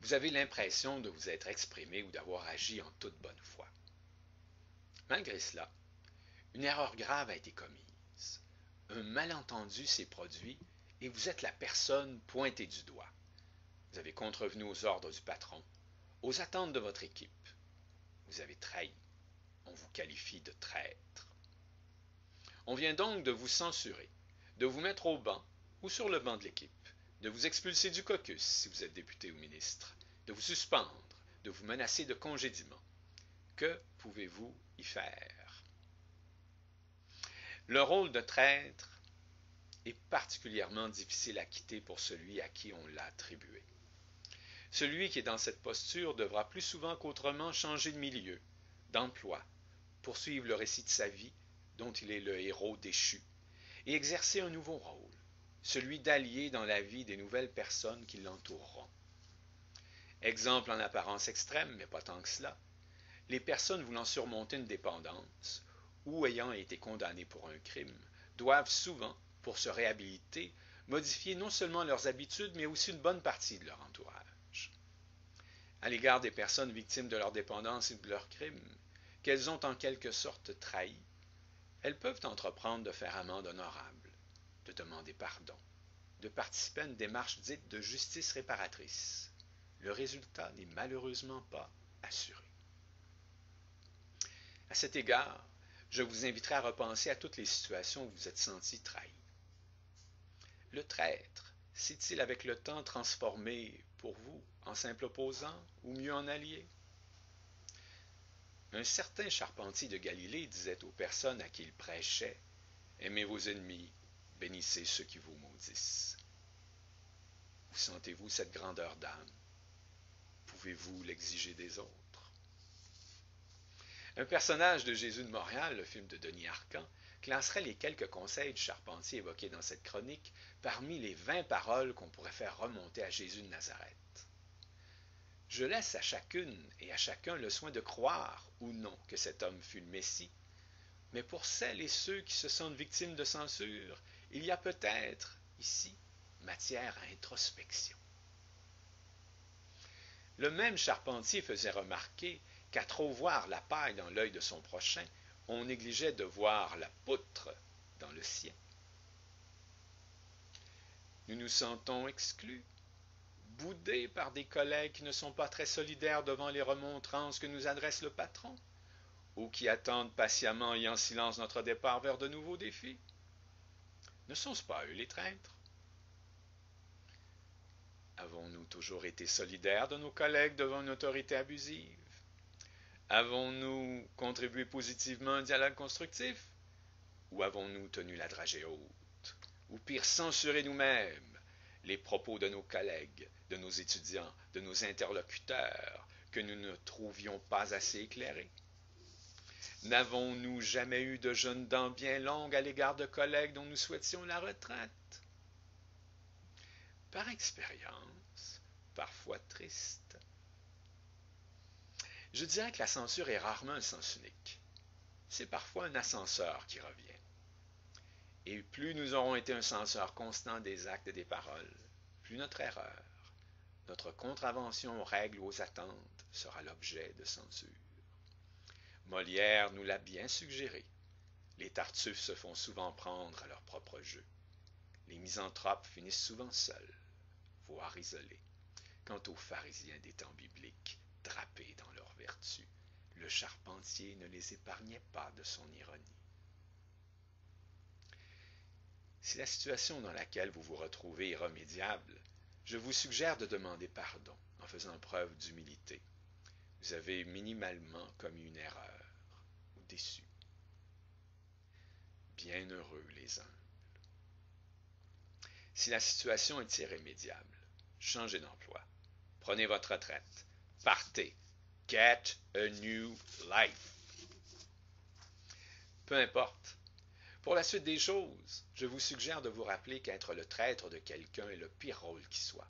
vous avez l'impression de vous être exprimé ou d'avoir agi en toute bonne foi. Malgré cela, une erreur grave a été commise. Un malentendu s'est produit et vous êtes la personne pointée du doigt. Vous avez contrevenu aux ordres du patron, aux attentes de votre équipe. Vous avez trahi. On vous qualifie de traître. On vient donc de vous censurer, de vous mettre au banc ou sur le banc de l'équipe, de vous expulser du caucus si vous êtes député ou ministre, de vous suspendre, de vous menacer de congédiement. Que pouvez-vous y faire? Le rôle de traître est particulièrement difficile à quitter pour celui à qui on l'a attribué. Celui qui est dans cette posture devra plus souvent qu'autrement changer de milieu, d'emploi, poursuivre le récit de sa vie dont il est le héros déchu, et exercer un nouveau rôle, celui d'allié dans la vie des nouvelles personnes qui l'entoureront. Exemple en apparence extrême, mais pas tant que cela, les personnes voulant surmonter une dépendance ou ayant été condamnées pour un crime doivent souvent, pour se réhabiliter, modifier non seulement leurs habitudes, mais aussi une bonne partie de leur entourage. À l'égard des personnes victimes de leur dépendance et de leurs crimes, qu'elles ont en quelque sorte trahi, elles peuvent entreprendre de faire amende honorable, de demander pardon, de participer à une démarche dite de justice réparatrice. Le résultat n'est malheureusement pas assuré. À cet égard, je vous inviterai à repenser à toutes les situations où vous vous êtes senti trahi. Le traître s'est-il avec le temps transformé pour vous en simple opposant ou mieux en allié? Un certain Charpentier de Galilée disait aux personnes à qui il prêchait: aimez vos ennemis, bénissez ceux qui vous maudissent. Où sentez-vous cette grandeur d'âme? Pouvez-vous l'exiger des autres? Un personnage de Jésus de Montréal, le film de Denis Arcand, classerait les quelques conseils du Charpentier évoqués dans cette chronique parmi les 20 paroles qu'on pourrait faire remonter à Jésus de Nazareth. Je laisse à chacune et à chacun le soin de croire ou non que cet homme fut le Messie, mais pour celles et ceux qui se sentent victimes de censure, il y a peut-être, ici, matière à introspection. Le même Charpentier faisait remarquer qu'à trop voir la paille dans l'œil de son prochain, on négligeait de voir la poutre dans le sien. Nous nous sentons exclus, boudés par des collègues qui ne sont pas très solidaires devant les remontrances que nous adresse le patron, ou qui attendent patiemment et en silence notre départ vers de nouveaux défis. Ne sont-ce pas eux les traîtres? Avons-nous toujours été solidaires de nos collègues devant une autorité abusive? Avons-nous contribué positivement à un dialogue constructif? Ou avons-nous tenu la dragée haute? Ou pire, censuré nous-mêmes les propos de nos collègues, de nos étudiants, de nos interlocuteurs, que nous ne trouvions pas assez éclairés? N'avons-nous jamais eu de jeunes dents bien longues à l'égard de collègues dont nous souhaitions la retraite? Par expérience, parfois triste, je dirais que la censure est rarement un sens unique. C'est parfois un ascenseur qui revient. Et plus nous aurons été un censeur constant des actes et des paroles, plus notre erreur, notre contravention aux règles ou aux attentes sera l'objet de censure. Molière nous l'a bien suggéré. Les Tartuffes se font souvent prendre à leur propre jeu. Les misanthropes finissent souvent seuls, voire isolés. Quant aux pharisiens des temps bibliques, drapés dans leur vertu, le Charpentier ne les épargnait pas de son ironie. Si la situation dans laquelle vous vous retrouvez est irrémédiable, je vous suggère de demander pardon en faisant preuve d'humilité. Vous avez minimalement commis une erreur ou déçu. Bienheureux les uns. Si la situation est irrémédiable, changez d'emploi. Prenez votre retraite. Partez. Get a new life. Peu importe. Pour la suite des choses, je vous suggère de vous rappeler qu'être le traître de quelqu'un est le pire rôle qui soit,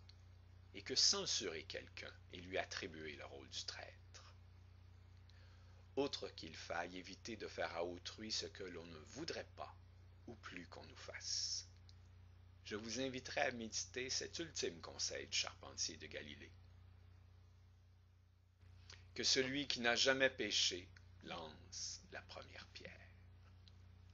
et que censurer quelqu'un est lui attribuer le rôle du traître. Autre qu'il faille éviter de faire à autrui ce que l'on ne voudrait pas, ou plus qu'on nous fasse. Je vous inviterai à méditer cet ultime conseil du Charpentier de Galilée. que celui qui n'a jamais péché lance la première pierre.